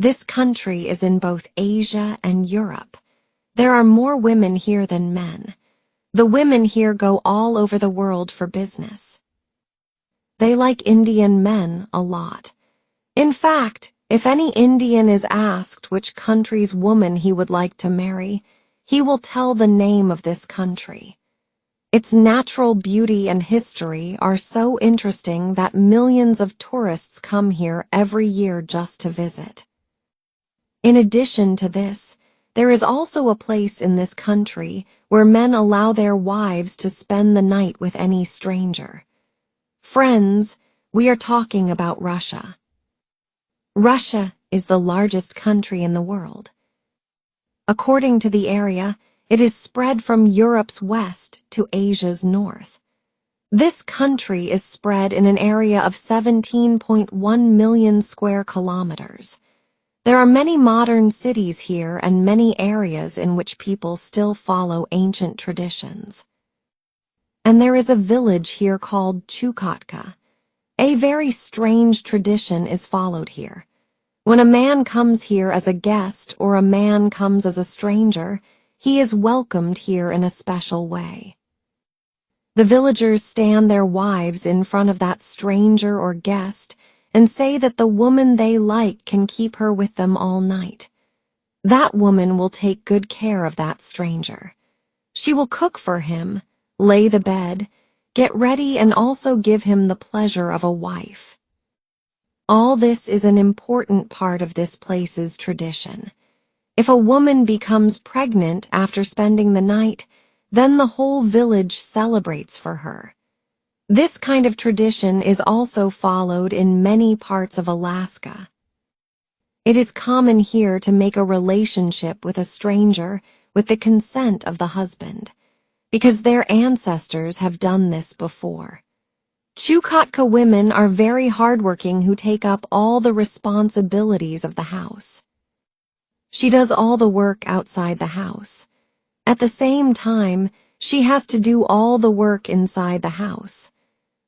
This country is in both Asia and Europe. There are more women here than men. The women here go all over the world for business. They like Indian men a lot. In fact, if any Indian is asked which country's woman he would like to marry, he will tell the name of this country. Its natural beauty and history are so interesting that millions of tourists come here every year just to visit. In addition to this, there is also a place in this country where men allow their wives to spend the night with any stranger. Friends, we are talking about Russia. Russia is the largest country in the world. According to the area, it is spread from Europe's west to Asia's north. This country is spread in an area of 17.1 million square kilometers. There are many modern cities here and many areas in which people still follow ancient traditions. And there is a village here called Chukotka. A very strange tradition is followed here. When a man comes here as a guest or a man comes as a stranger, he is welcomed here in a special way. The villagers stand their wives in front of that stranger or guest and say that the woman they like can keep her with them all night. That woman will take good care of that stranger. She will cook for him, lay the bed, get ready, and also give him the pleasure of a wife. All this is an important part of this place's tradition. If a woman becomes pregnant after spending the night, then the whole village celebrates for her. This kind of tradition is also followed in many parts of Alaska. It is common here to make a relationship with a stranger with the consent of the husband, because their ancestors have done this before. Chukotka women are very hardworking who take up all the responsibilities of the house. She does all the work outside the house. At the same time, she has to do all the work inside the house.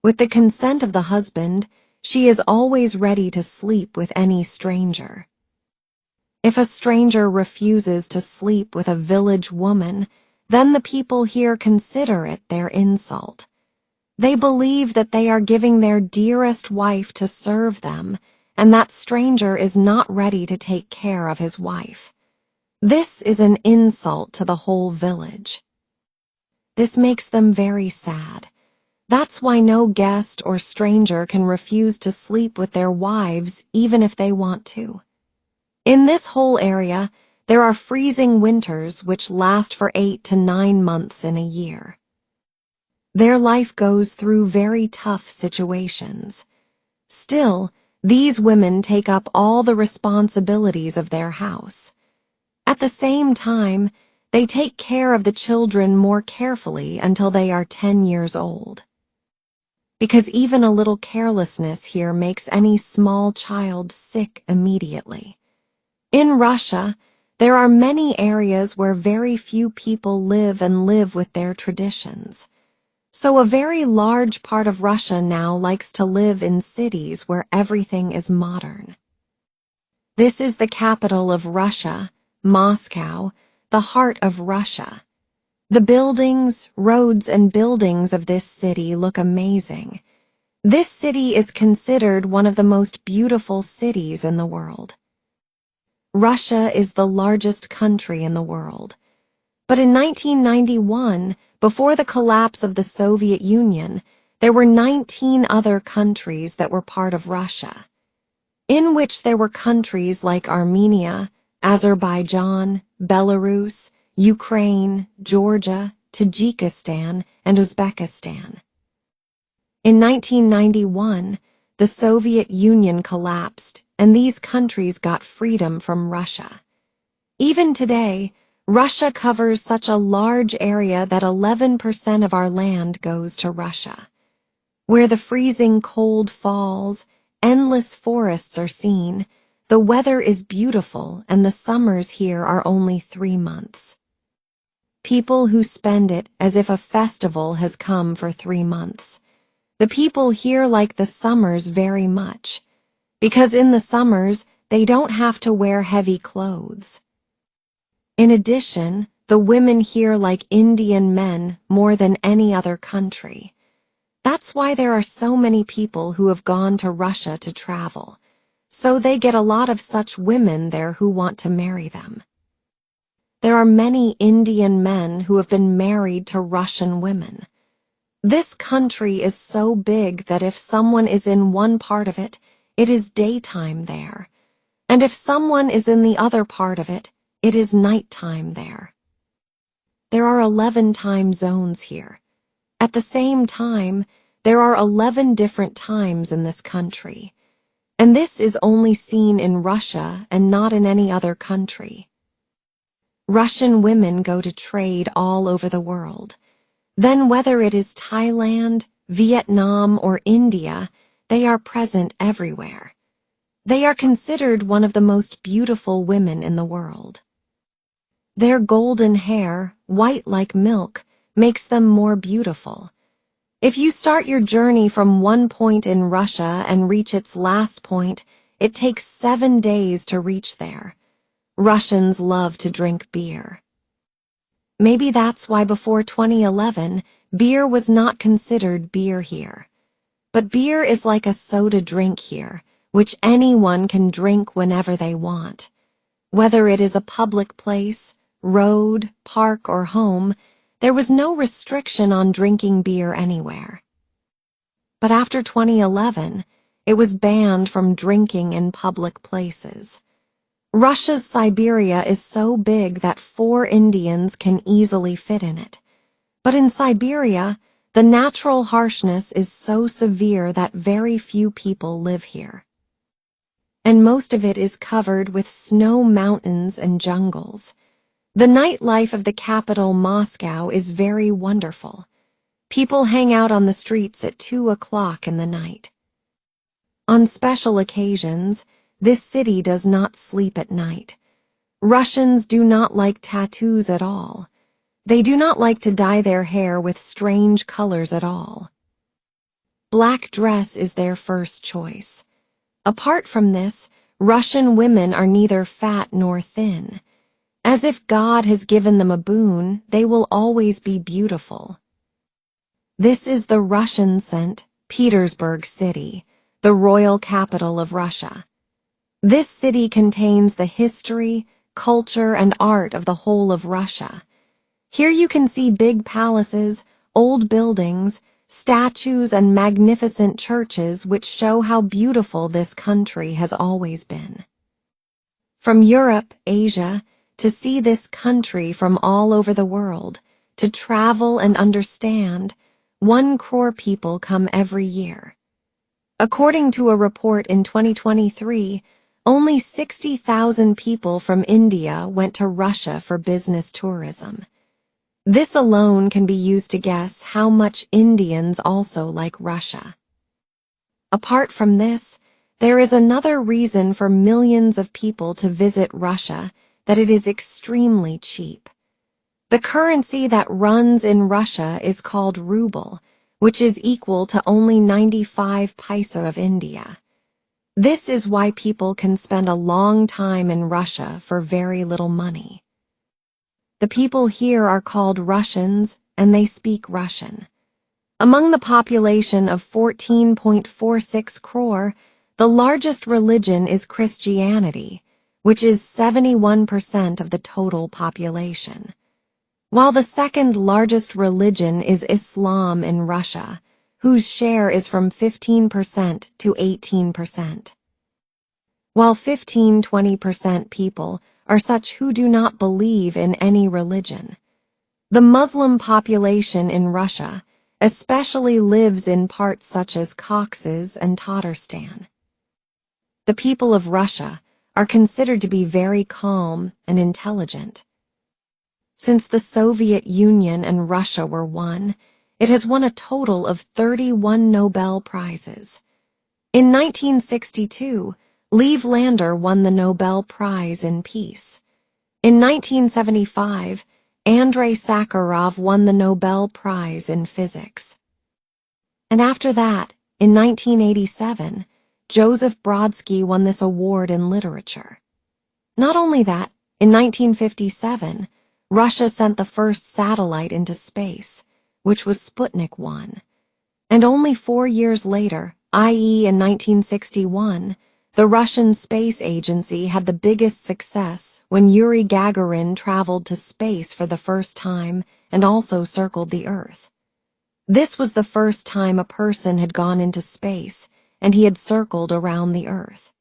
With the consent of the husband, she is always ready to sleep with any stranger. If a stranger refuses to sleep with a village woman, then the people here consider it their insult. They believe that they are giving their dearest wife to serve them, and that stranger is not ready to take care of his wife. This is an insult to the whole village. This makes them very sad. That's why no guest or stranger can refuse to sleep with their wives even if they want to. In this whole area, there are freezing winters which last for 8 to 9 months in a year. Their life goes through very tough situations. Still, these women take up all the responsibilities of their house. At the same time, they take care of the children more carefully until they are 10 years old. Because even a little carelessness here makes any small child sick immediately. In Russia, there are many areas where very few people live with their traditions. So a very large part of Russia now likes to live in cities where everything is modern. This is the capital of Russia, Moscow, the heart of Russia. The buildings, roads, and buildings of this city look amazing. This city is considered one of the most beautiful cities in the world. Russia is the largest country in the world. But in 1991, before the collapse of the Soviet Union, there were 19 other countries that were part of Russia, in which there were countries like Armenia, Azerbaijan, Belarus, Ukraine, Georgia, Tajikistan, and Uzbekistan. In 1991, the Soviet Union collapsed, and these countries got freedom from Russia. Even today, Russia covers such a large area that 11% of our land goes to Russia. Where the freezing cold falls, endless forests are seen, the weather is beautiful, and the summers here are only 3 months. People who spend it as if a festival has come for 3 months. The people here like the summers very much, because in the summers they don't have to wear heavy clothes. In addition, the women here like Indian men more than any other country. That's why there are so many people who have gone to Russia to travel. So they get a lot of such women there who want to marry them. There are many Indian men who have been married to Russian women. This country is so big that if someone is in one part of it, it is daytime there. And if someone is in the other part of it, it is nighttime there. There are 11 time zones here. At the same time, there are 11 different times in this country. And this is only seen in Russia and not in any other country. Russian women go to trade all over the world. Then whether it is Thailand, Vietnam, or India, they are present everywhere. They are considered one of the most beautiful women in the world. Their golden hair, white like milk, makes them more beautiful. If you start your journey from one point in Russia and reach its last point, it takes 7 days to reach there. Russians love to drink beer. Maybe that's why before 2011, beer was not considered beer here. But beer is like a soda drink here, which anyone can drink whenever they want. Whether it is a public place, road, park, or home, there was no restriction on drinking beer anywhere. But after 2011, it was banned from drinking in public places. Russia's Siberia is so big that 4 Indians can easily fit in it. But in Siberia, the natural harshness is so severe that very few people live here. And most of it is covered with snow mountains and jungles. The nightlife of the capital, Moscow, is very wonderful. People hang out on the streets at 2 o'clock in the night. On special occasions, this city does not sleep at night. Russians do not like tattoos at all. They do not like to dye their hair with strange colors at all. Black dress is their first choice. Apart from this, Russian women are neither fat nor thin. As if God has given them a boon, they will always be beautiful. This is the Russian St. Petersburg city, the royal capital of Russia. This city contains the history, culture, and art of the whole of Russia. Here you can see big palaces, old buildings, statues, and magnificent churches which show how beautiful this country has always been. From Europe, Asia, to see this country from all over the world, to travel and understand, 1 crore people come every year. According to a report in 2023, only 60,000 people from India went to Russia for business tourism. This alone can be used to guess how much Indians also like Russia. Apart from this, there is another reason for millions of people to visit Russia, that it is extremely cheap. The currency that runs in Russia is called ruble, which is equal to only 95 paise of India. This is why people can spend a long time in Russia for very little money. The people here are called Russians, and they speak Russian. Among the population of 14.46 crore, the largest religion is Christianity, which is 71% of the total population, while the second largest religion is Islam in Russia, whose share is from 15% to 18%. While 15–20% people are such who do not believe in any religion. The Muslim population in Russia especially lives in parts such as Caucasus and Tatarstan. The people of Russia are considered to be very calm and intelligent. Since the Soviet Union and Russia were one, it has won a total of 31 Nobel Prizes. In 1962, Lev Lander won the Nobel Prize in Peace. In 1975, Andrei Sakharov won the Nobel Prize in Physics. And after that, in 1987, Joseph Brodsky won this award in literature. Not only that, in 1957, Russia sent the first satellite into space, which was Sputnik 1. And only 4 years later, i.e. in 1961, the Russian space agency had the biggest success when Yuri Gagarin traveled to space for the first time and also circled the Earth. This was the first time a person had gone into space, and he had circled around the Earth.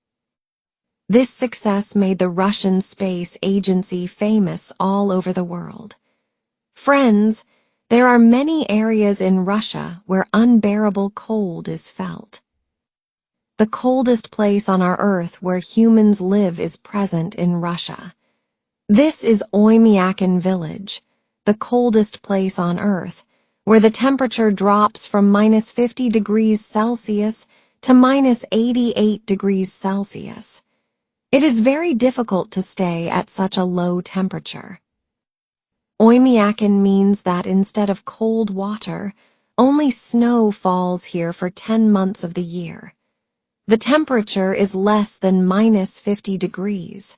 This success made the Russian space agency famous all over the world. Friends, there are many areas in Russia where unbearable cold is felt. The coldest place on our Earth where humans live is present in Russia. This is Oymyakon village, the coldest place on Earth, where the temperature drops from minus 50 degrees Celsius to minus 88 degrees Celsius. It is very difficult to stay at such a low temperature. Oymyakon means that instead of cold water, only snow falls here for 10 months of the year. The temperature is less than minus 50 degrees.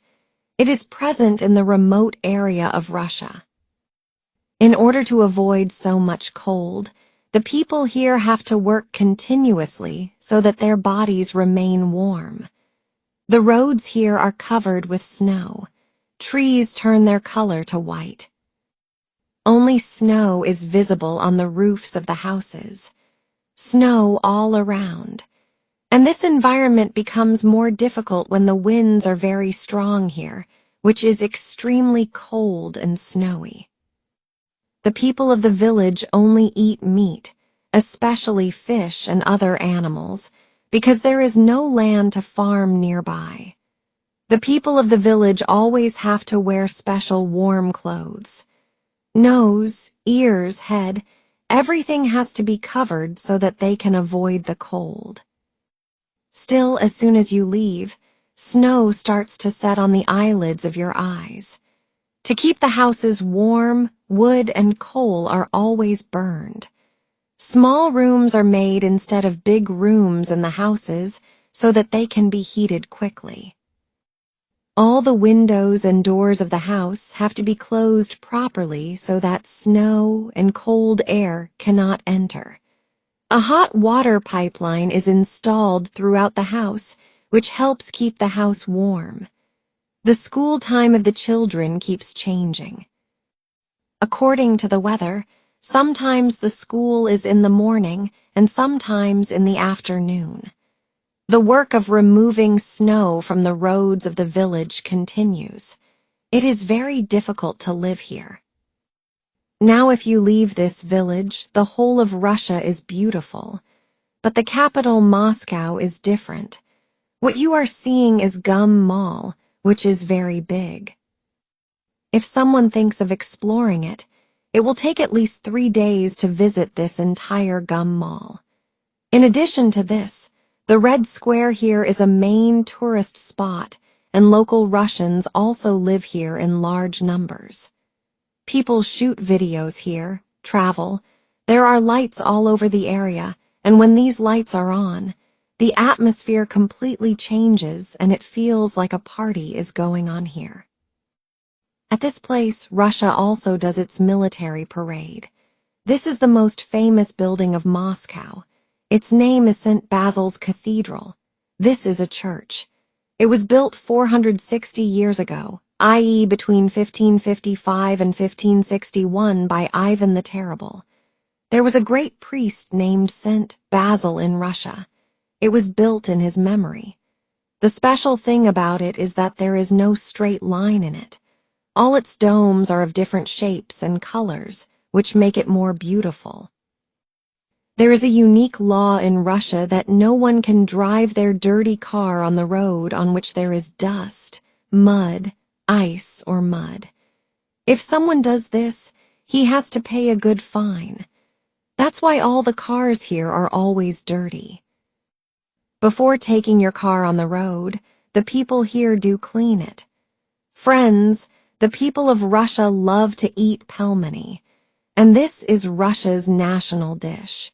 It is present in the remote area of Russia. In order to avoid so much cold, the people here have to work continuously so that their bodies remain warm. The roads here are covered with snow. Trees turn their color to white. Only snow is visible on the roofs of the houses. Snow all around. And this environment becomes more difficult when the winds are very strong here, which is extremely cold and snowy. The people of the village only eat meat, especially fish and other animals, because there is no land to farm nearby. The people of the village always have to wear special warm clothes. Nose, ears, head, everything has to be covered so that they can avoid the cold. Still, as soon as you leave, snow starts to set on the eyelids of your eyes. To keep the houses warm, wood and coal are always burned. Small rooms are made instead of big rooms in the houses so that they can be heated quickly. All the windows and doors of the house have to be closed properly so that snow and cold air cannot enter. A hot water pipeline is installed throughout the house, which helps keep the house warm. The school time of the children keeps changing. According to the weather, sometimes the school is in the morning and sometimes in the afternoon. The work of removing snow from the roads of the village continues. It is very difficult to live here. Now if you leave this village, the whole of Russia is beautiful, but the capital Moscow is different. What you are seeing is Gum Mall, which is very big. If someone thinks of exploring it, it will take at least 3 days to visit this entire Gum Mall. In addition to this, the Red Square here is a main tourist spot, and local Russians also live here in large numbers. People shoot videos here, travel. There are lights all over the area, and when these lights are on, the atmosphere completely changes and it feels like a party is going on here. At this place, Russia also does its military parade. This is the most famous building of Moscow. Its name is St. Basil's Cathedral. This is a church. It was built 460 years ago, i.e. between 1555 and 1561 by Ivan the Terrible. There was a great priest named St. Basil in Russia. It was built in his memory. The special thing about it is that there is no straight line in it. All its domes are of different shapes and colors, which make it more beautiful. There is a unique law in Russia that no one can drive their dirty car on the road on which there is dust, mud, ice, or mud. If someone does this, he has to pay a good fine. That's why all the cars here are always dirty. Before taking your car on the road, the people here do clean it. Friends, the people of Russia love to eat pelmeni, and this is Russia's national dish.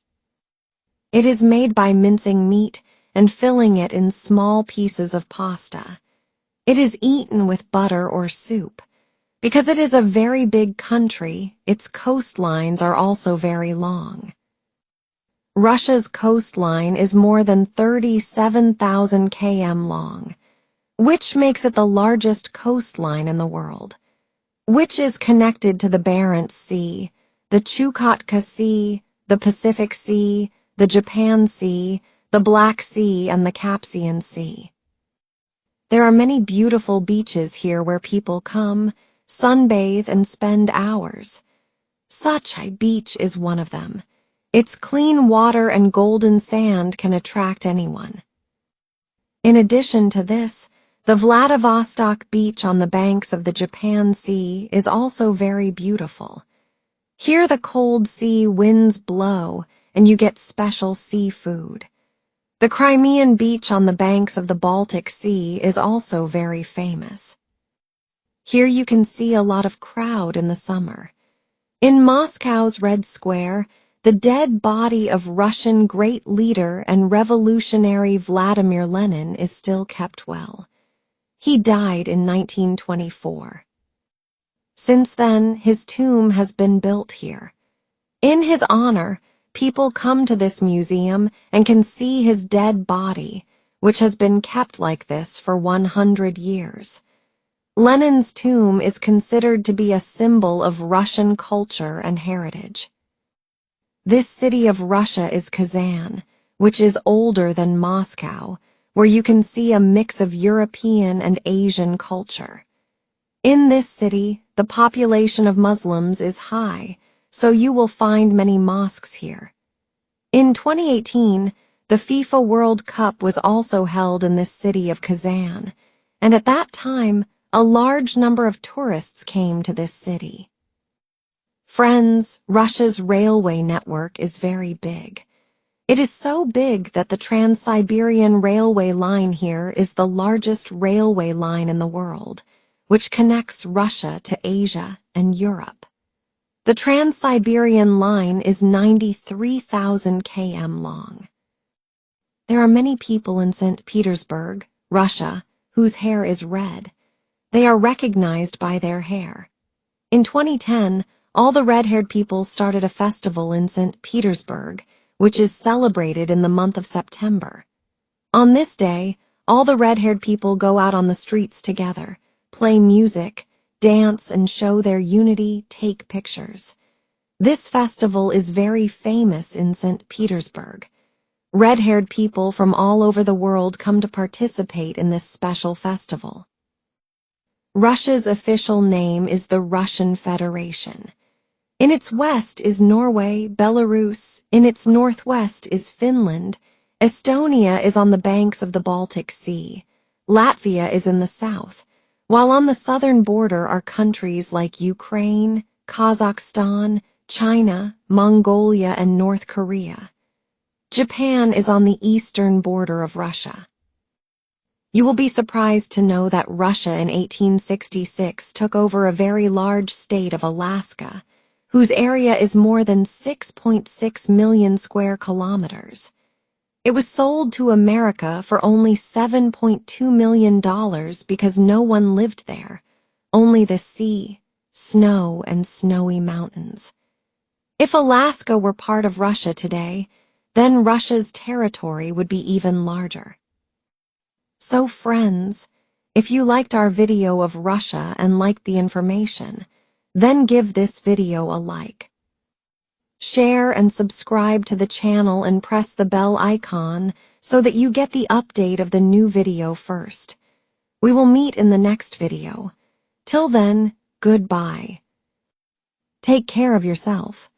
It is made by mincing meat and filling it in small pieces of pasta. It is eaten with butter or soup. Because it is a very big country, its coastlines are also very long. Russia's coastline is more than 37,000 km long, which makes it the largest coastline in the world, which is connected to the Barents Sea, the Chukotka Sea, the Pacific Sea, the Japan Sea, the Black Sea, and the Caspian Sea. There are many beautiful beaches here where people come, sunbathe, and spend hours. Suchai Beach is one of them. Its clean water and golden sand can attract anyone. In addition to this, the Vladivostok beach on the banks of the Japan Sea is also very beautiful. Here the cold sea winds blow and you get special seafood. The Crimean beach on the banks of the Baltic Sea is also very famous. Here you can see a lot of crowd in the summer. In Moscow's Red Square, the dead body of Russian great leader and revolutionary Vladimir Lenin is still kept well. He died in 1924. Since then, his tomb has been built here. In his honor, people come to this museum and can see his dead body, which has been kept like this for 100 years. Lenin's tomb is considered to be a symbol of Russian culture and heritage. This city of Russia is Kazan, which is older than Moscow, where you can see a mix of European and Asian culture. In this city, the population of Muslims is high, so you will find many mosques here. In 2018, the FIFA World Cup was also held in this city of Kazan, and at that time, a large number of tourists came to this city. Friends, Russia's railway network is very big. It is so big that the Trans-Siberian Railway line here is the largest railway line in the world, which connects Russia to Asia and Europe. The Trans-Siberian line is 93,000 km long. There are many people in St. Petersburg, Russia, whose hair is red. They are recognized by their hair. In 2010, all the red-haired people started a festival in St. Petersburg, which is celebrated in the month of September. On this day, all the red-haired people go out on the streets together, play music, dance, and show their unity, take pictures. This festival is very famous in St. Petersburg. Red-haired people from all over the world come to participate in this special festival. Russia's official name is the Russian Federation. In its west is Norway, Belarus. In its northwest is Finland. Estonia is on the banks of the Baltic Sea. Latvia is in the south, while on the southern border are countries like Ukraine, Kazakhstan, China, Mongolia, and North Korea. Japan is on the eastern border of Russia. You will be surprised to know that Russia in 1866 took over a very large state of Alaska, whose area is more than 6.6 million square kilometers. It was sold to America for only $7.2 million because no one lived there, only the sea, snow, and snowy mountains. If Alaska were part of Russia today, then Russia's territory would be even larger. So friends, if you liked our video of Russia and liked the information, then give this video a like. Share and subscribe to the channel and press the bell icon so that you get the update of the new video first. We will meet in the next video. Till then, goodbye. Take care of yourself.